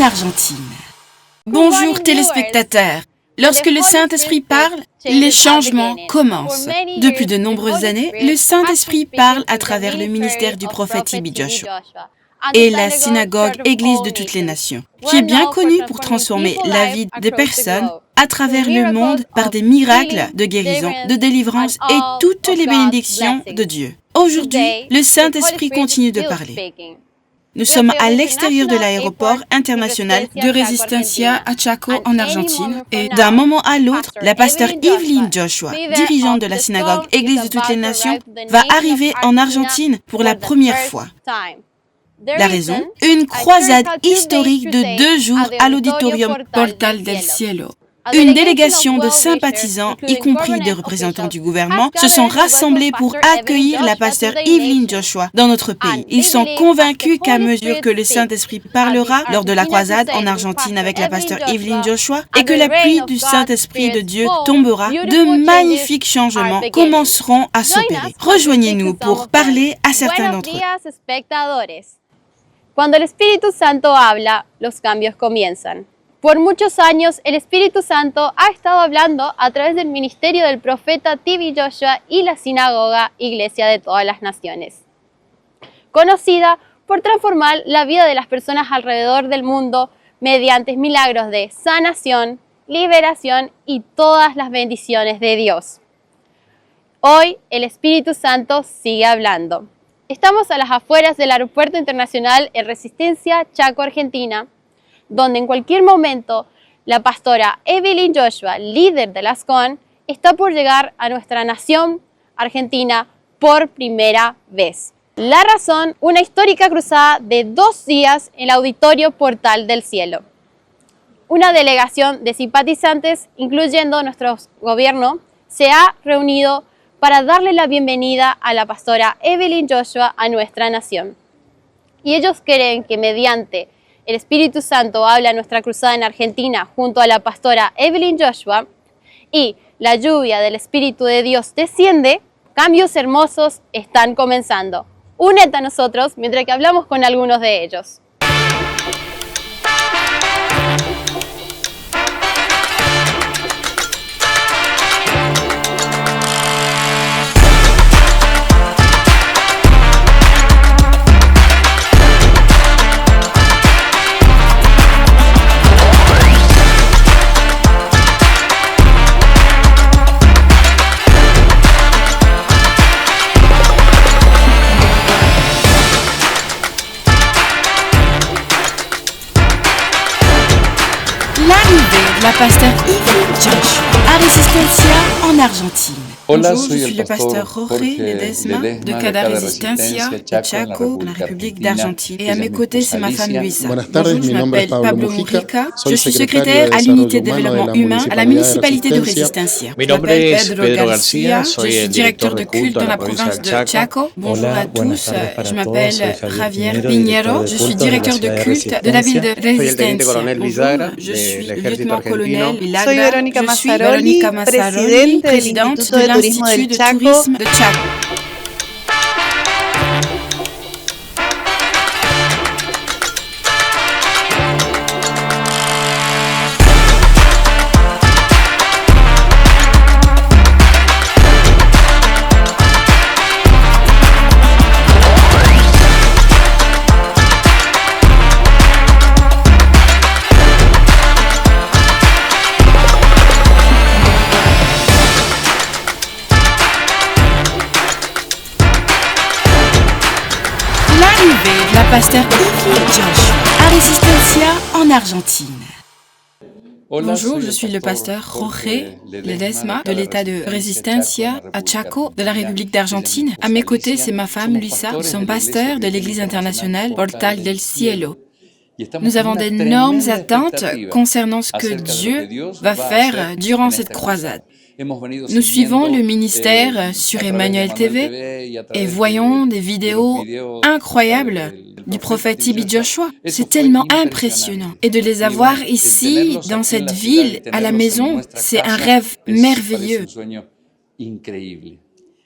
Argentine. Bonjour téléspectateurs. Lorsque le Saint-Esprit parle, les changements commencent. Depuis de nombreuses années, le Saint-Esprit parle à travers le ministère du prophète T.B. Joshua et la synagogue Église de toutes les nations, qui est bien connue pour transformer la vie des personnes à travers le monde par des miracles de guérison, de délivrance et toutes les bénédictions de Dieu. Aujourd'hui, le Saint-Esprit continue de parler. Nous sommes à l'extérieur de l'aéroport international de Resistencia à Chaco en Argentine et d'un moment à l'autre, la pasteure Evelyn Joshua, dirigeante de la synagogue Église de toutes les nations, va arriver en Argentine pour la première fois. La raison? Une croisade historique de 2 jours à l'auditorium Portal del Cielo. Une délégation de sympathisants, y compris des représentants du gouvernement, se sont rassemblés pour accueillir la pasteure Evelyn Joshua dans notre pays. Ils sont convaincus qu'à mesure que le Saint-Esprit parlera lors de la croisade en Argentine avec la pasteure Evelyn Joshua et que la pluie du Saint-Esprit de Dieu tombera, de magnifiques changements commenceront à s'opérer. Rejoignez-nous pour parler à certains d'entre eux. Cuando el Espíritu Santo habla, los cambios comienzan. Por muchos años, el Espíritu Santo ha estado hablando a través del ministerio del profeta T.B. Joshua y la sinagoga Iglesia de todas las naciones, conocida por transformar la vida de las personas alrededor del mundo mediante milagros de sanación, liberación y todas las bendiciones de Dios. Hoy, el Espíritu Santo sigue hablando. Estamos a las afueras del Aeropuerto Internacional en Resistencia, Chaco, Argentina, donde en cualquier momento la pastora Evelyn Joshua, líder de las CON, está por llegar a nuestra nación, Argentina, por primera vez. La razón, una histórica cruzada de 2 días en el Auditorio Portal del Cielo. Una delegación de simpatizantes, incluyendo nuestro gobierno, se ha reunido para darle la bienvenida a la pastora Evelyn Joshua a nuestra nación. Y ellos creen que mediante el Espíritu Santo habla nuestra cruzada en Argentina junto a la pastora Evelyn Joshua y la lluvia del Espíritu de Dios desciende, cambios hermosos están comenzando. Únete a nosotros mientras que hablamos con algunos de ellos. L'arrivée de la pasteur Evelyn Joshua à Resistencia en Argentine. Hola, Bonjour, soy je el suis le pasteur pastor Jorge Jorge Ledesma de Ledesma Cada Resistencia de Chaco, en la République d'Argentine. Et à mes côtés, c'est ma femme Luisa. Buenas tardes, Bonjour, je mi nombre es m'appelle Pablo Mujica. Je soy suis secrétaire à l'unité de développement humain à la municipalité de Resistencia. Mi nombre es Pedro García, soy el director de culto en la provincia de Chaco. Bonjour à tous, je m'appelle Javier Piñero, je suis directeur de culte de la ville de Resistencia. Bonjour, je suis le lieutenant-colonel Villagra. Soy Verónica Je suis Mazzaroli, Verónica Mazzaroli, présidente présidente de l'Institut de tourisme de Chaco. L'arrivée de la pasteur Evelyn Joshua à Resistencia en Argentine. Bonjour, je suis le pasteur Jorge Ledesma de l'État de Resistencia à Chaco, de la République d'Argentine. À mes côtés, c'est ma femme Luisa, nous sommes pasteurs de l'Église internationale Portal del Cielo. Nous avons d'énormes attentes concernant ce que Dieu va faire durant cette croisade. Nous suivons le ministère sur Emmanuel TV et voyons des vidéos incroyables du prophète T.B. Joshua. C'est tellement impressionnant. Et de les avoir ici, dans cette ville, à la maison, c'est un rêve merveilleux.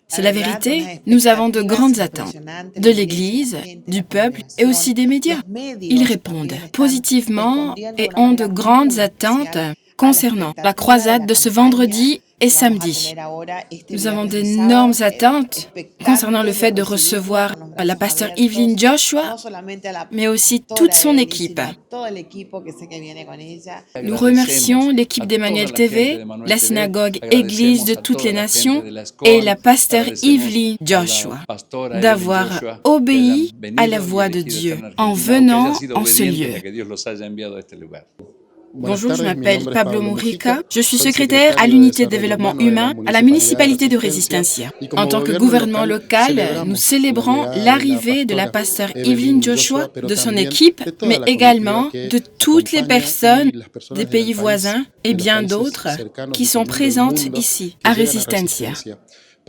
C'est la vérité, nous avons de grandes attentes de l'Église, du peuple et aussi des médias. Ils répondent positivement et ont de grandes attentes concernant la croisade de ce vendredi et samedi. Nous avons d'énormes attentes concernant le fait de recevoir la pasteur Evelyn Joshua, mais aussi toute son équipe. Nous remercions l'équipe d'Emmanuel TV, la synagogue Église de toutes les nations et la pasteur Evelyn Joshua d'avoir obéi à la voix de Dieu en venant en ce lieu. Bonjour, je m'appelle Pablo Mujica. Je suis secrétaire à l'unité de développement humain à la municipalité de Resistencia. En tant que gouvernement local, nous célébrons l'arrivée de la pasteur Evelyn Joshua, de son équipe, mais également de toutes les personnes des pays voisins et bien d'autres qui sont présentes ici, à Resistencia.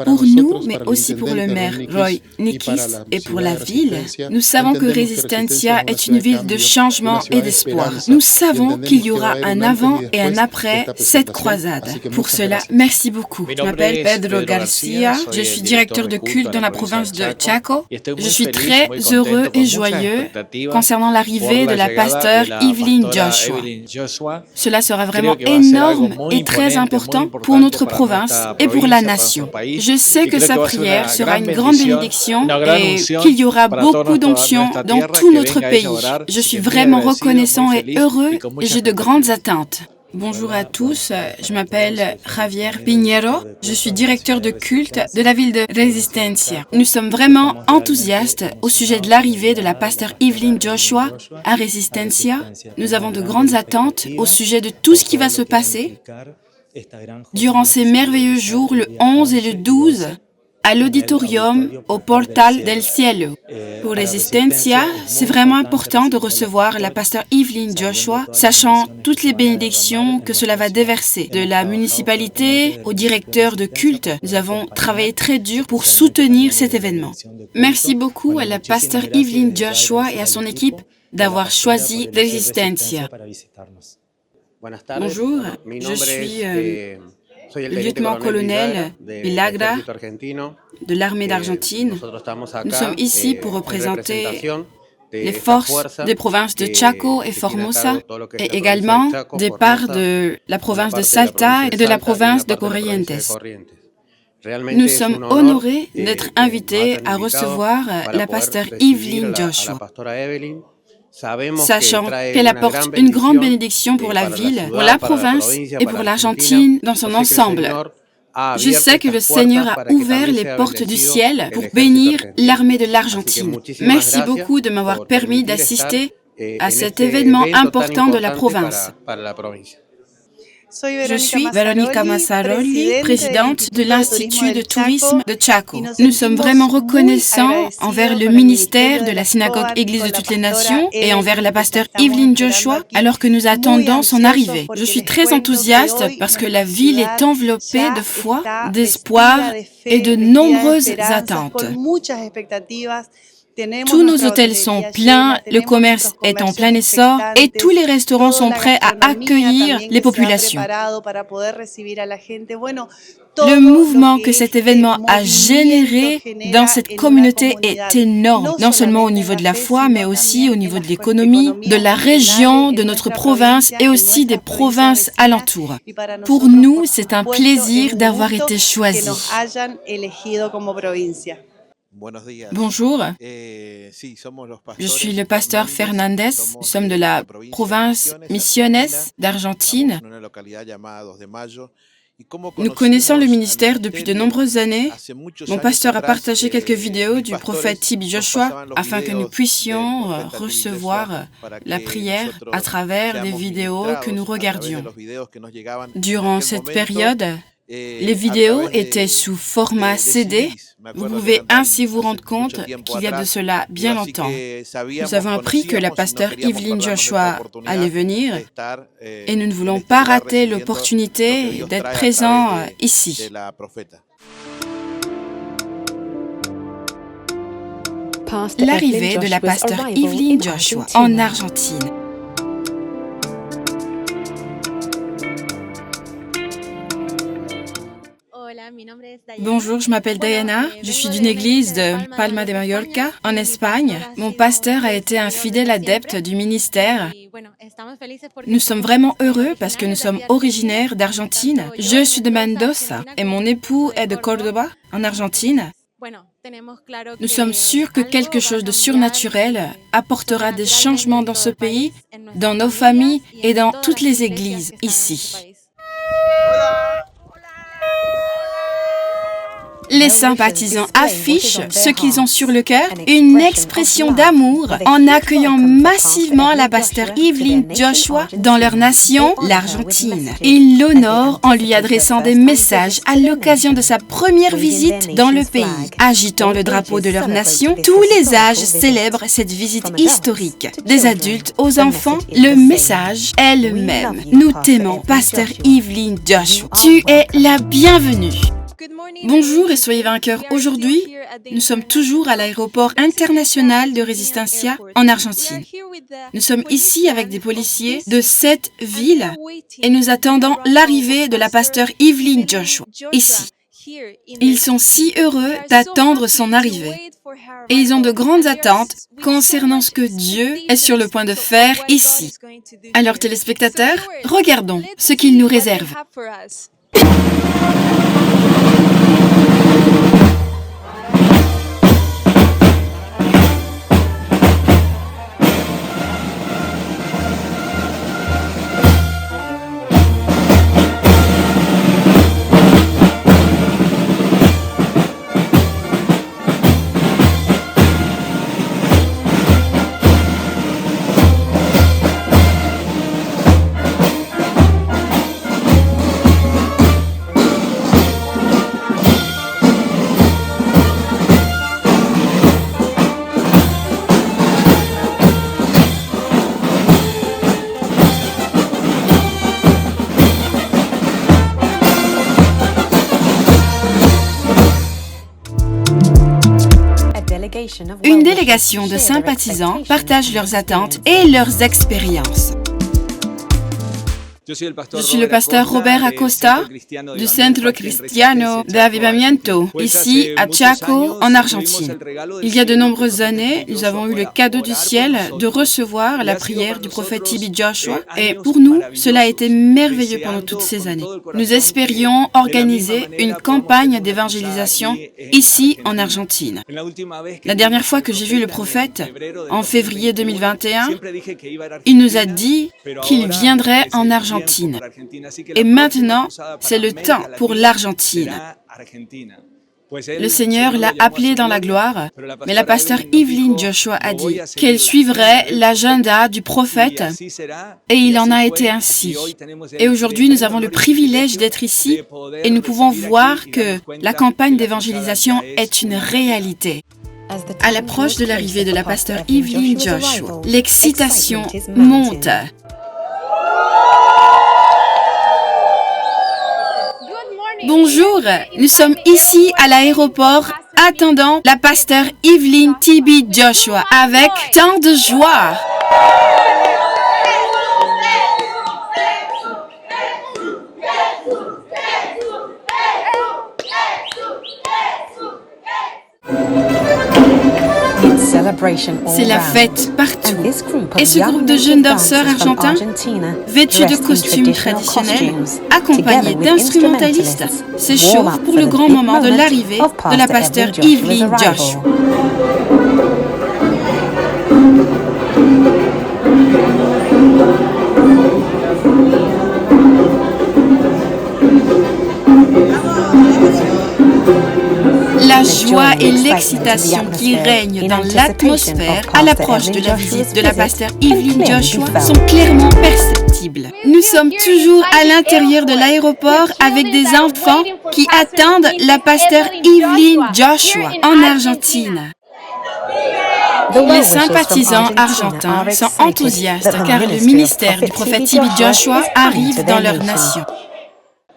Pour nous, mais aussi pour le maire Roy Nikis et pour la ville, nous savons que Resistencia est une ville de changement et d'espoir. Nous savons qu'il y aura un avant et un après cette croisade. Pour cela, merci beaucoup. Je m'appelle Pedro Garcia, je suis directeur de culte dans la province de Chaco. Je suis très heureux et joyeux concernant l'arrivée de la pasteur Evelyn Joshua. Cela sera vraiment énorme et très important pour notre province et pour la nation. Je sais que sa prière sera une grande bénédiction et qu'il y aura beaucoup d'onction dans tout notre pays. Je suis vraiment reconnaissant et heureux et j'ai de grandes attentes. Bonjour à tous, je m'appelle Javier Piñero, je suis directeur de culte de la ville de Resistencia. Nous sommes vraiment enthousiastes au sujet de l'arrivée de la pasteur Evelyn Joshua à Resistencia. Nous avons de grandes attentes au sujet de tout ce qui va se passer durant ces merveilleux jours, le 11 et le 12, à l'auditorium au Portal del Cielo. Pour Resistencia, c'est vraiment important de recevoir la pasteur Evelyn Joshua, sachant toutes les bénédictions que cela va déverser. De la municipalité au directeur de culte, nous avons travaillé très dur pour soutenir cet événement. Merci beaucoup à la pasteur Evelyn Joshua et à son équipe d'avoir choisi Resistencia. Bonjour, je suis le lieutenant-colonel Villagra de l'armée d'Argentine. Nous sommes ici pour représenter les forces des provinces de Chaco et Formosa et également des parts de la province de Salta et de la province de Corrientes. Nous sommes honorés d'être invités à recevoir la pasteur Evelyn Joshua, sachant qu'elle apporte une grande bénédiction pour la ville, pour la province et pour l'Argentine dans son ensemble. Je sais que le Seigneur a ouvert les portes du ciel pour bénir l'armée de l'Argentine. Merci beaucoup de m'avoir permis d'assister à cet événement important de la province. Je suis Veronica Mazzaroli, présidente de l'Institut de tourisme de Chaco. Nous sommes vraiment reconnaissants envers le ministère de la synagogue Église de toutes les nations et envers la pasteur Evelyn Joshua alors que nous attendons son arrivée. Je suis très enthousiaste parce que la ville est enveloppée de foi, d'espoir et de nombreuses attentes. Tous nos hôtels sont pleins, le commerce est en plein essor et tous les restaurants sont prêts à accueillir les populations. Le mouvement que cet événement a généré dans cette communauté est énorme, non seulement au niveau de la foi, mais aussi au niveau de l'économie, de la région, de notre province et aussi des provinces alentours. Pour nous, c'est un plaisir d'avoir été choisis. Bonjour, je suis le pasteur Fernandez, nous sommes de la province Misiones d'Argentine. Nous connaissons le ministère depuis de nombreuses années. Mon pasteur a partagé quelques vidéos du prophète T.B. Joshua afin que nous puissions recevoir la prière à travers les vidéos que nous regardions. Durant cette période, les vidéos étaient sous format CD. Vous pouvez ainsi vous rendre compte qu'il y a de cela bien longtemps. Nous avons appris que la pasteur Evelyn Joshua allait venir et nous ne voulons pas rater l'opportunité d'être présents ici. L'arrivée de la pasteur Evelyn Joshua en Argentine. Bonjour, je m'appelle Diana, je suis d'une église de Palma de Mallorca, en Espagne. Mon pasteur a été un fidèle adepte du ministère. Nous sommes vraiment heureux parce que nous sommes originaires d'Argentine. Je suis de Mendoza et mon époux est de Córdoba, en Argentine. Nous sommes sûrs que quelque chose de surnaturel apportera des changements dans ce pays, dans nos familles et dans toutes les églises ici. Les sympathisants affichent ce qu'ils ont sur le cœur, une expression d'amour en accueillant massivement la pasteur Evelyn Joshua dans leur nation, l'Argentine. Ils l'honorent en lui adressant des messages à l'occasion de sa première visite dans le pays. Agitant le drapeau de leur nation, tous les âges célèbrent cette visite historique. Des adultes aux enfants, le message est le même. Nous t'aimons, pasteur Evelyn Joshua. Tu es la bienvenue. Bonjour et soyez vainqueurs. Aujourd'hui, nous sommes toujours à l'aéroport international de Resistencia en Argentine. Nous sommes ici avec des policiers de 7 villes et nous attendons l'arrivée de la pasteur Evelyn Joshua, ici. Ils sont si heureux d'attendre son arrivée et ils ont de grandes attentes concernant ce que Dieu est sur le point de faire ici. Alors téléspectateurs, regardons ce qu'il nous réserve. Une délégation de sympathisants partage leurs attentes et leurs expériences. Je suis le pasteur Robert Acosta du Centro Cristiano de Avivamiento, ici à Chaco, en Argentine. Il y a de nombreuses années, nous avons eu le cadeau du ciel de recevoir la prière du prophète TB Joshua et pour nous, cela a été merveilleux pendant toutes ces années. Nous espérions organiser une campagne d'évangélisation ici en Argentine. La dernière fois que j'ai vu le prophète, en février 2021, il nous a dit qu'il viendrait en Argentine. Et maintenant, c'est le temps pour l'Argentine. Le Seigneur l'a appelée dans la gloire, mais la pasteur Evelyn Joshua a dit qu'elle suivrait l'agenda du prophète et il en a été ainsi. Et aujourd'hui, nous avons le privilège d'être ici et nous pouvons voir que la campagne d'évangélisation est une réalité. À l'approche de l'arrivée de la pasteur Evelyn Joshua, l'excitation monte. Bonjour, nous sommes ici à l'aéroport attendant la pasteur Evelyn TB Joshua avec tant de joie. C'est la fête partout. Et ce groupe de jeunes danseurs argentins, vêtus de costumes traditionnels, accompagnés d'instrumentalistes, s'échauffent pour le grand moment de l'arrivée de la pasteur Evelyn Joshua. La joie et l'excitation qui règnent dans l'atmosphère à l'approche de la visite de la pasteur Evelyn Joshua sont clairement perceptibles. Nous sommes toujours à l'intérieur de l'aéroport avec des enfants qui attendent la pasteur Evelyn Joshua en Argentine. Les sympathisants argentins sont enthousiastes car le ministère du prophète TB Joshua arrive dans leur nation.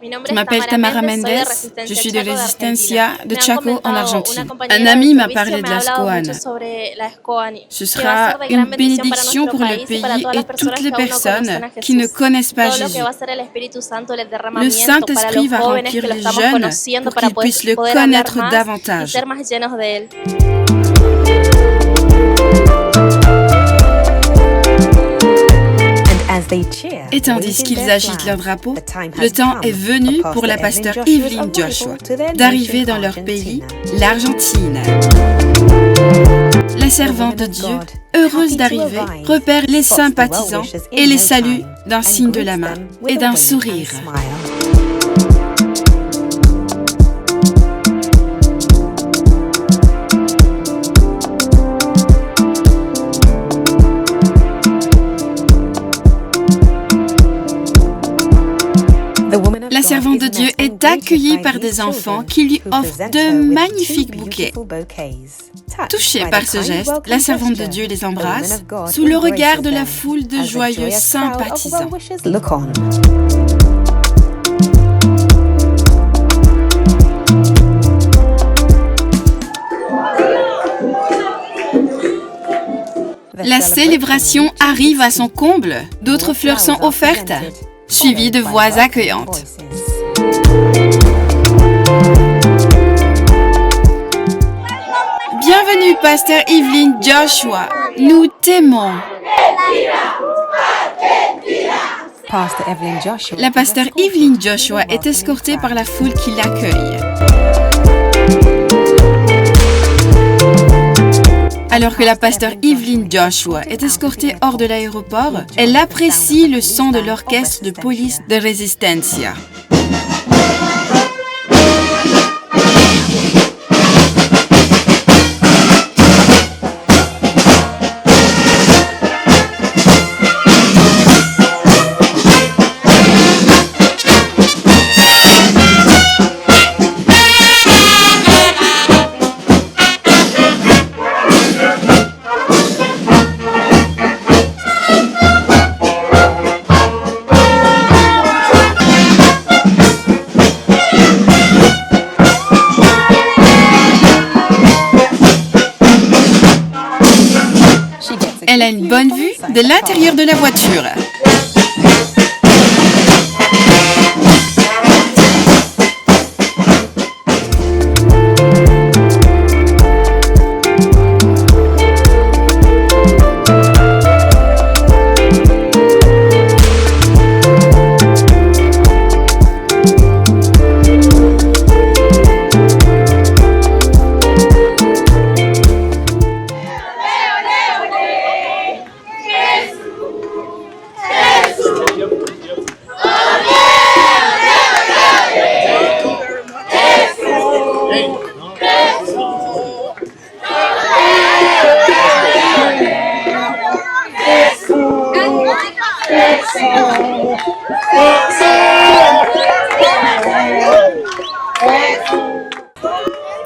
Je m'appelle Tamara Mendes, je suis de Resistencia de Chaco en Argentine. Un ami m'a parlé de la SCOAN. Ce sera une bénédiction pour le pays et toutes les personnes qui ne connaissent pas Jésus. Le Saint-Esprit va remplir les jeunes pour qu'ils puissent le connaître davantage. Et tandis qu'ils agitent leur drapeau, le temps est venu pour la pasteur Evelyn Joshua d'arriver dans leur pays, l'Argentine. La servante de Dieu, heureuse d'arriver, repère les sympathisants et les salue d'un signe de la main et d'un sourire. La servante de Dieu est accueillie par des enfants qui lui offrent de magnifiques bouquets. Touchée par ce geste, la servante de Dieu les embrasse sous le regard de la foule de joyeux sympathisants. La célébration arrive à son comble. D'autres fleurs sont offertes, suivies de voix accueillantes. Bienvenue, pasteur Evelyn Joshua. Nous t'aimons. La pasteur Evelyn Joshua est escortée par la foule qui l'accueille. Alors que la pasteur Evelyn Joshua est escortée hors de l'aéroport, elle apprécie le son de l'orchestre de police de Resistencia. Elle a une bonne vue de l'intérieur de la voiture.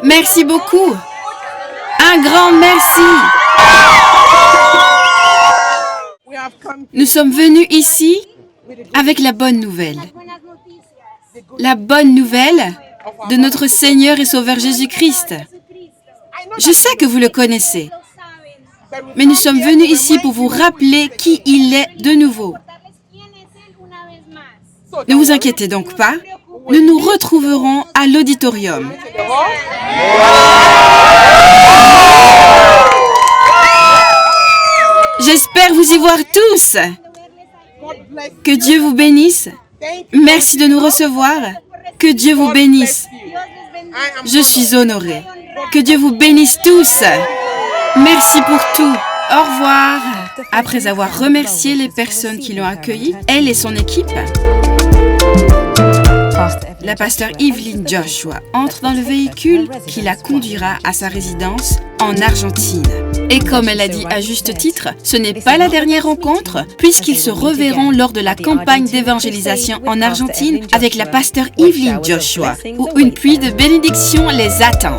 Merci beaucoup. Un grand merci. Nous sommes venus ici avec la bonne nouvelle. La bonne nouvelle de notre Seigneur et Sauveur Jésus-Christ. Je sais que vous le connaissez, mais nous sommes venus ici pour vous rappeler qui il est de nouveau. Ne vous inquiétez donc pas, nous nous retrouverons à l'auditorium. J'espère vous y voir tous. Que Dieu vous bénisse. Merci de nous recevoir. Que Dieu vous bénisse. Je suis honorée. Que Dieu vous bénisse tous. Merci pour tout. Au revoir. Après avoir remercié les personnes qui l'ont accueilli, elle et son équipe, la pasteur Evelyn Joshua entre dans le véhicule qui la conduira à sa résidence en Argentine. Et comme elle a dit à juste titre, ce n'est pas la dernière rencontre, puisqu'ils se reverront lors de la campagne d'évangélisation en Argentine avec la pasteur Evelyn Joshua, où une pluie de bénédictions les attend.